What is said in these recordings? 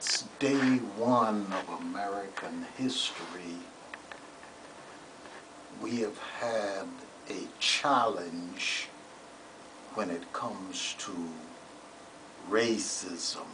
Since day one of American history, we have had a challenge when it comes to racism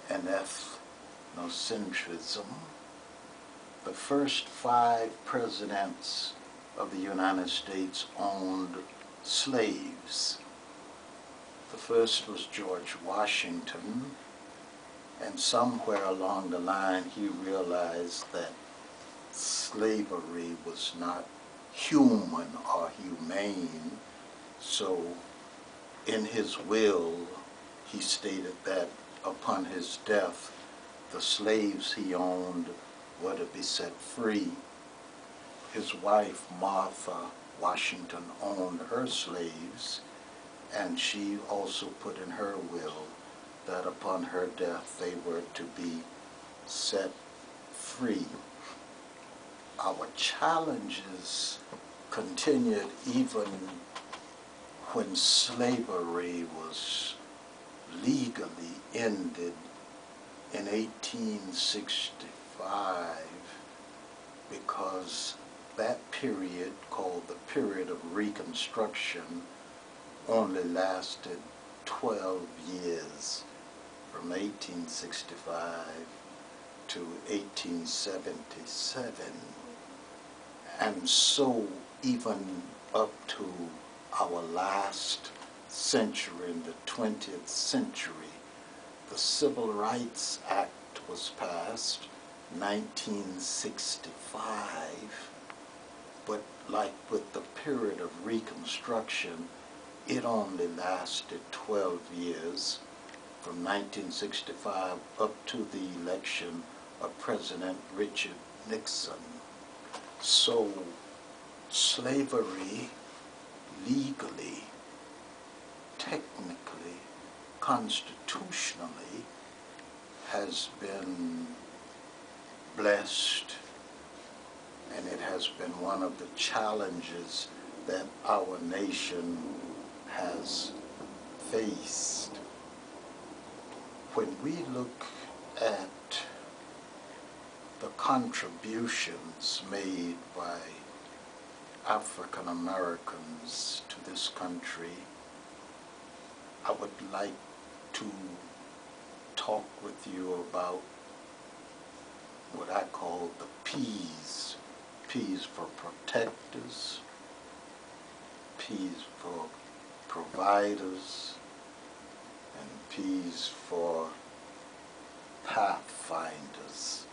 and ethnocentrism. The first 5 presidents of the United States owned slaves. The first was George Washington, and somewhere along the line he realized that slavery was not human or humane, so in his will he stated that upon his death the slaves he owned were to be set free. His wife Martha Washington owned her slaves, and she also put in her will that upon her death they were to be set free. Our challenges continued even when slavery was legally ended in 1865, because that period, called the period of Reconstruction, only lasted 12 years, from 1865 to 1877. And so even up to our last century, in the 20th century, the Civil Rights Act was passed, 1965, but like with the period of Reconstruction, it only lasted 12 years, from 1965 up to the election of President Richard Nixon. So slavery legally, technically, constitutionally has been blessed, and it has been one of the challenges that our nation has faced. When we look at the contributions made by African Americans to this country, I would like to talk with you about what I call the P's. P's for protectors, P's for providers, and P's for pathfinders.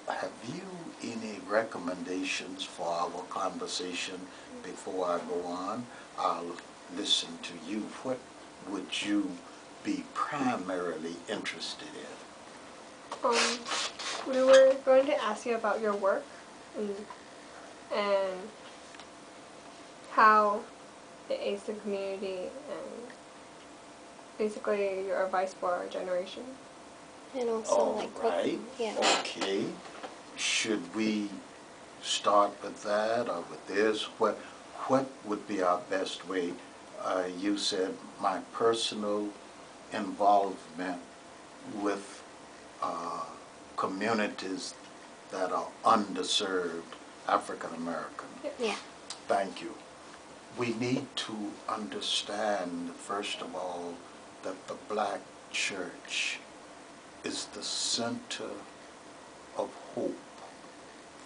Have you any recommendations for our conversation before I go on? I'll listen to you. What would you be primarily interested in? We were going to ask you about your work and how it aids the community and basically your advice for our generation. And also All right. yeah. Okay. Should we start with that or with this? What would be our best way? You said my personal involvement with communities that are underserved, African American. Yeah. Thank you. We need to understand, first of all, that the black church is the center of hope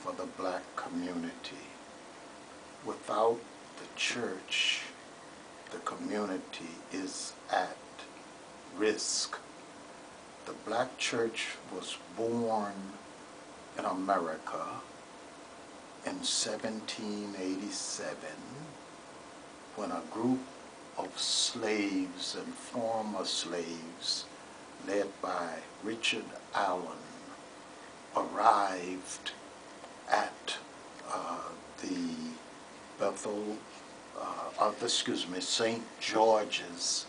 for the black community. Without the church, the community is at risk. The black church was born in America in 1787 when a group of slaves and former slaves led by Richard Allen arrived at St. George's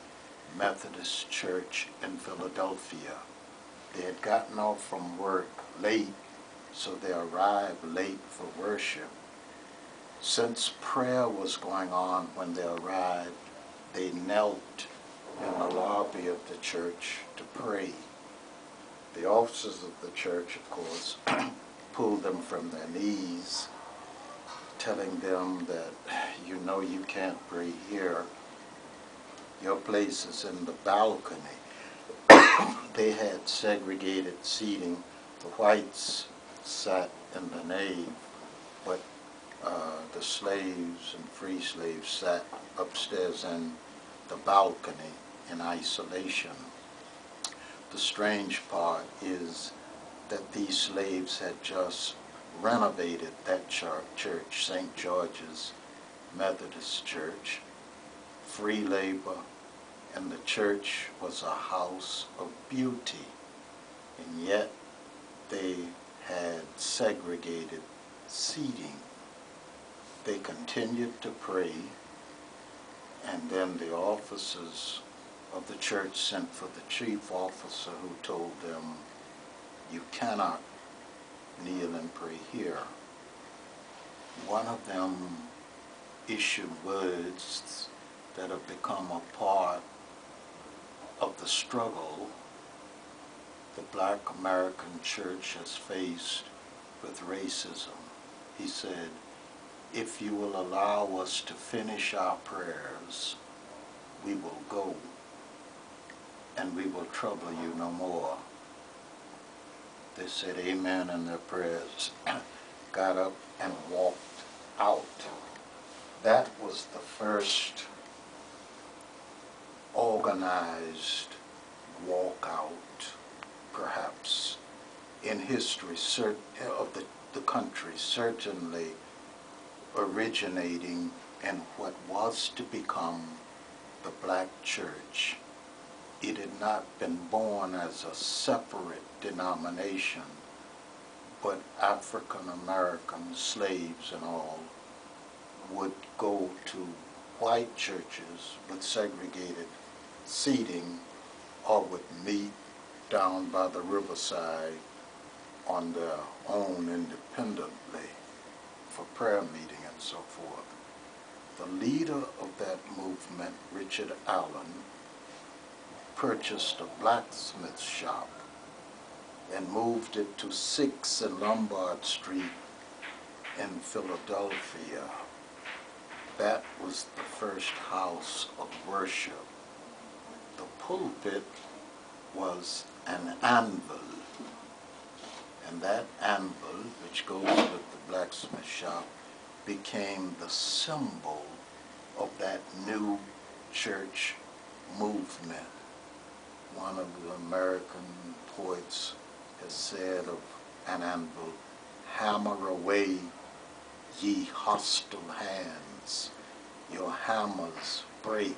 Methodist Church in Philadelphia. They had gotten off from work late, so they arrived late for worship. Since prayer was going on when they arrived, they knelt in the lobby of the church to pray. The officers of the church, of course, pulled them from their knees, telling them that, you know, you can't pray here. Your place is in the balcony. They had segregated seating. The whites sat in the nave, but the slaves and free slaves sat upstairs in the balcony in isolation. The strange part is that these slaves had just renovated that church, St. George's Methodist Church, free labor, and the church was a house of beauty, and yet they had segregated seating. They continued to pray, and then the officers of the church sent for the chief officer, who told them, you cannot kneel and pray here. One of them issued words that have become a part of the struggle the Black American church has faced with racism. He said, if you will allow us to finish our prayers, we will go, and we will trouble you no more. They said amen in their prayers, got up and walked out. That was the first organized walkout, perhaps, in history of the country, certainly originating in what was to become the black church. It had not been born as a separate denomination, but African American slaves and all would go to white churches with segregated seating, or would meet down by the riverside on their own independently for prayer meeting and so forth. The leader of that movement, Richard Allen, purchased a blacksmith shop and moved it to 6 in Lombard Street in Philadelphia. That was the first house of worship. The pulpit was an anvil, and that anvil, which goes with the blacksmith shop, became the symbol of that new church movement. One of the American poets has said of an anvil, hammer away, ye hostile hands, your hammers break,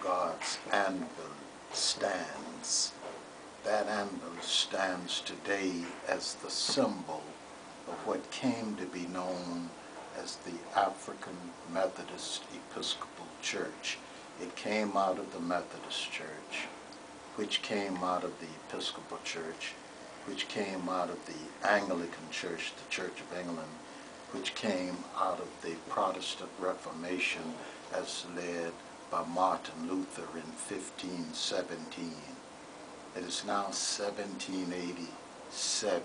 God's anvil stands. That anvil stands today as the symbol of what came to be known as the African Methodist Episcopal Church. It came out of the Methodist Church, which came out of the Episcopal Church, which came out of the Anglican Church, the Church of England, which came out of the Protestant Reformation as led by Martin Luther in 1517. It is now 1787,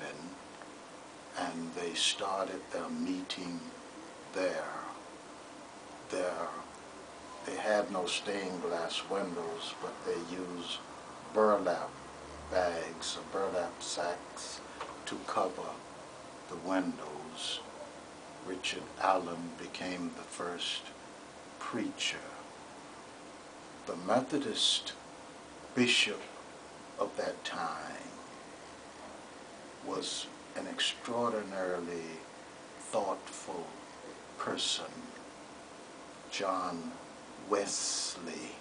and they started their meeting there. They had no stained glass windows, but they used burlap bags or burlap sacks to cover the windows. Richard Allen became the first preacher. The Methodist bishop of that time was an extraordinarily thoughtful person, John Wesley.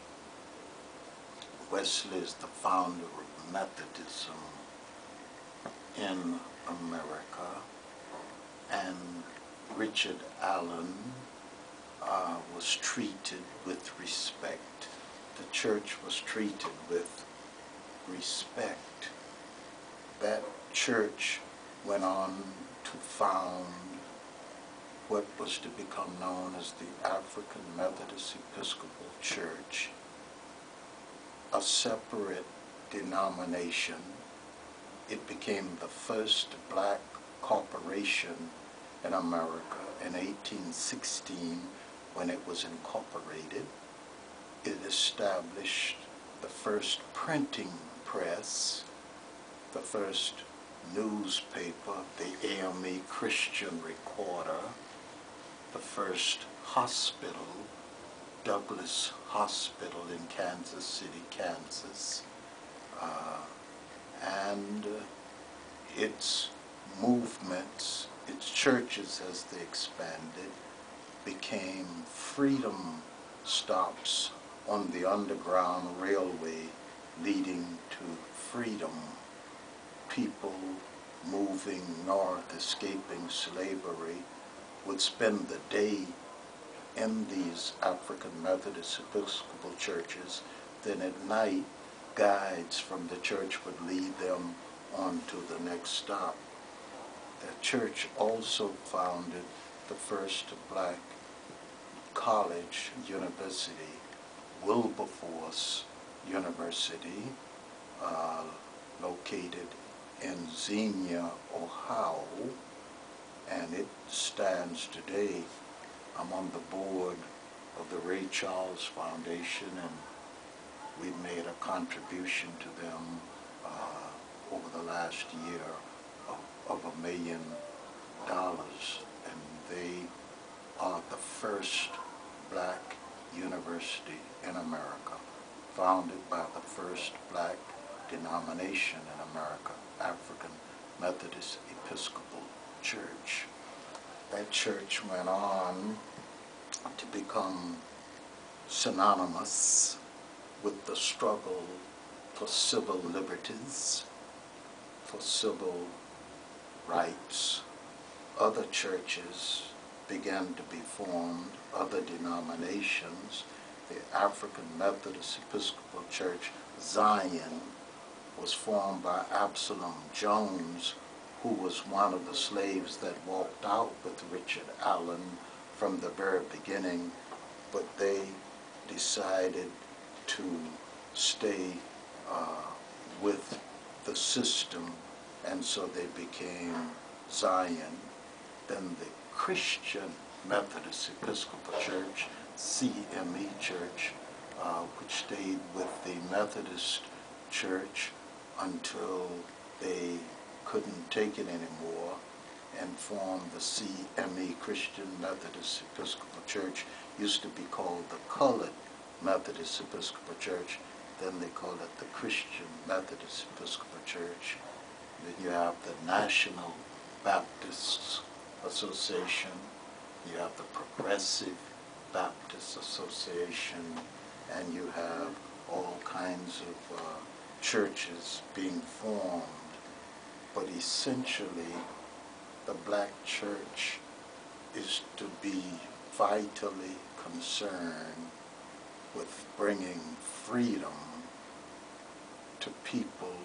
Wesley is the founder of Methodism in America, and Richard Allen was treated with respect. The church was treated with respect. That church went on to found what was to become known as the African Methodist Episcopal Church. a separate denomination. It became the first black corporation in America in 1816 when it was incorporated. It established the first printing press, the first newspaper, the AME Christian Recorder, the first hospital, Douglas Hospital in Kansas City, Kansas, and its movements, its churches as they expanded, became freedom stops on the Underground Railway leading to freedom. People moving north, escaping slavery, would spend the day in these African Methodist Episcopal churches. Then at night, guides from the church would lead them on to the next stop. The church also founded the first black college, university, Wilberforce University, located in Xenia, Ohio, and it stands today. I'm on the board of the Ray Charles Foundation, and we've made a contribution to them over the last year of $1 million, and they are the first black university in America, founded by the first black denomination in America, African Methodist Episcopal Church. That church went on to become synonymous with the struggle for civil liberties, for civil rights. Other churches began to be formed, other denominations. The African Methodist Episcopal Church, Zion, was formed by Absalom Jones, who was one of the slaves that walked out with Richard Allen from the very beginning, but they decided to stay with the system, and so they became Zion. Then the Christian Methodist Episcopal Church, CME Church, which stayed with the Methodist Church until they couldn't take it anymore and formed the CME, Christian Methodist Episcopal Church. Used to be called the Colored Methodist Episcopal Church. Then they called it the Christian Methodist Episcopal Church. Then you have the National Baptist Association. You have the Progressive Baptist Association, and you have all kinds of churches being formed. But essentially, the black church is to be vitally concerned with bringing freedom to people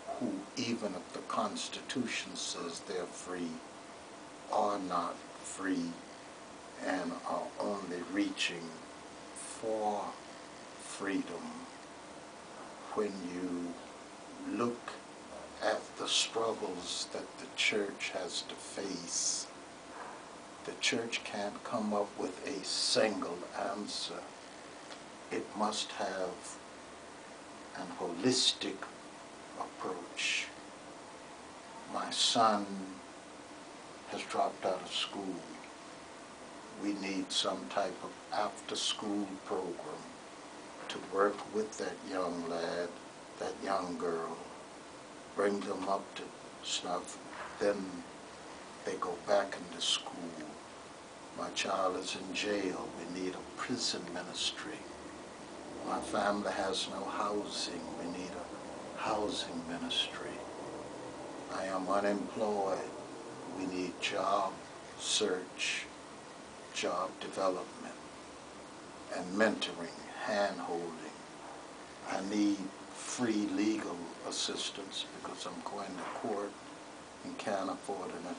who, even if the Constitution says they're free, are not free and are only reaching for freedom. When you look at the struggles that the church has to face, the church can't come up with a single answer. It must have an holistic approach. My son has dropped out of school. We need some type of after-school program to work with that young lad, that young girl, bring them up to snuff, then they go back into school. My child is in jail. We need a prison ministry. My family has no housing. We need a housing ministry. I am unemployed. We need job search, job development, and mentoring, hand-holding. I need free legal assistance because I'm going to court and can't afford an attorney.